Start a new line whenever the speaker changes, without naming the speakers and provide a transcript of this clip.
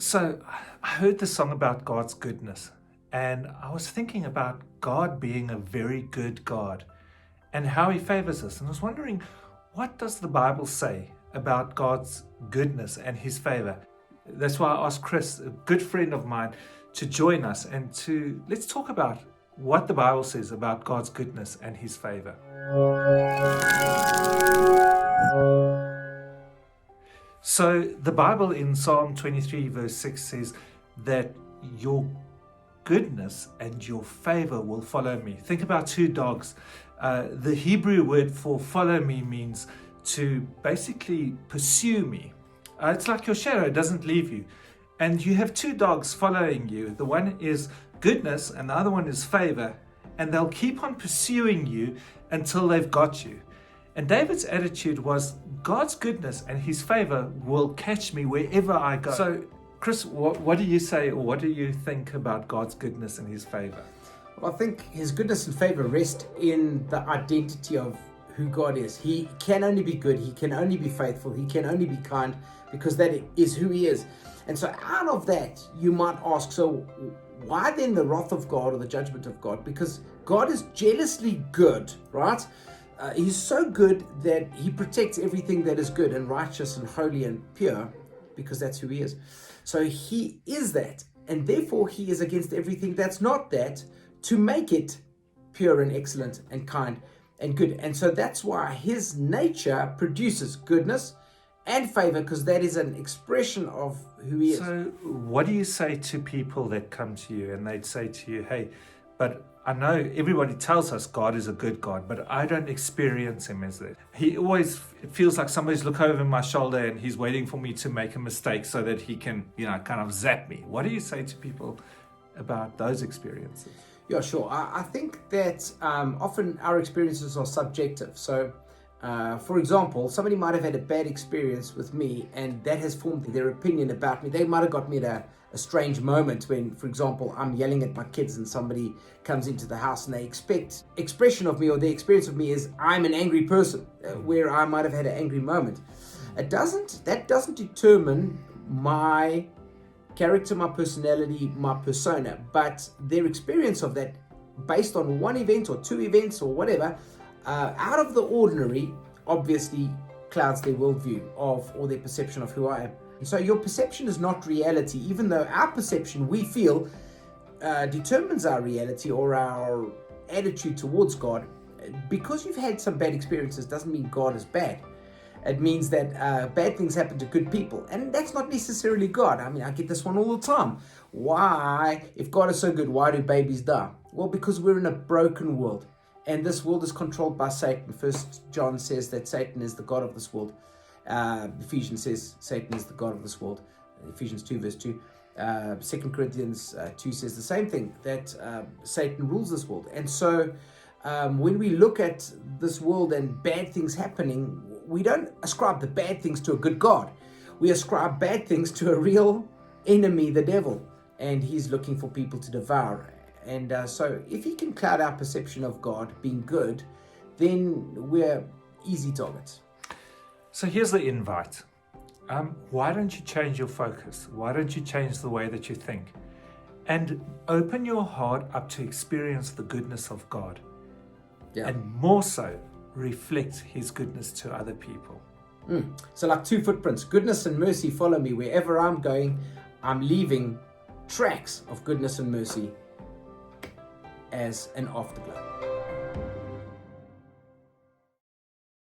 So I heard the song about God's goodness, and I was thinking about God being a very good God and how he favors us. And I was wondering, what does the Bible say about God's goodness and his favor? That's why I asked Chris, a good friend of mine, to join us and let's talk about what the Bible says about God's goodness and his favor. So the Bible in Psalm 23 verse 6 says that your goodness and your favor will follow me. Think about two dogs. The Hebrew word for follow me means to basically pursue me. It's like your shadow doesn't leave you. And you have two dogs following you. The one is goodness and the other one is favor. And they'll keep on pursuing you until they've got you. And David's attitude was God's goodness and his favor will catch me wherever I go. So, Chris, what do you say, or what do you think about God's goodness and his favor?
Well, I think his goodness and favor rest in the identity of who God is. He can only be good. He can only be faithful. He can only be kind, because that is who he is. And so out of that, you might ask, so why then the wrath of God or the judgment of God? Because God is jealously good, right? He's so good that he protects everything that is good and righteous and holy and pure, because that's who he is. So he is that, and therefore he is against everything that's not that, to make it pure and excellent and kind and good. And so that's why his nature produces goodness and favor, because that is an expression of who he is.
So what do you say to people that come to you and they'd say to you, hey, but I know everybody tells us God is a good God, but I don't experience him as that. He always feels like somebody's looking over my shoulder and he's waiting for me to make a mistake so that he can, kind of zap me. What do you say to people about those experiences?
Yeah, sure. I think that often our experiences are subjective. So, for example, somebody might have had a bad experience with me and that has formed their opinion about me. They might have got me at a strange moment when, for example, I'm yelling at my kids and somebody comes into the house and they expect expression of me, or the experience of me is I'm an angry person, where I might have had an angry moment. That doesn't determine my character, my personality, my persona, but their experience of that based on one event or two events or whatever, out of the ordinary, obviously clouds their worldview or their perception of who I am. And so your perception is not reality, even though our perception, we feel, determines our reality or our attitude towards God. Because you've had some bad experiences doesn't mean God is bad. It means that bad things happen to good people. And that's not necessarily God. I mean, I get this one all the time. Why, if God is so good, why do babies die? Well, because we're in a broken world. And this world is controlled by Satan. First John says that Satan is the God of this world. Ephesians says Satan is the God of this world. Ephesians 2 verse 2. 2 Corinthians 2 says the same thing, that Satan rules this world. And so when we look at this world and bad things happening, we don't ascribe the bad things to a good God. We ascribe bad things to a real enemy, the devil. And he's looking for people to devour. And so if he can cloud our perception of God being good, then we're easy targets.
So here's the invite. Why don't you change your focus? Why don't you change the way that you think? And open your heart up to experience the goodness of God.
Yeah.
And more so, reflect his goodness to other people.
So like two footprints, goodness and mercy follow me. Wherever I'm going, I'm leaving tracks of goodness and mercy as an afterglow.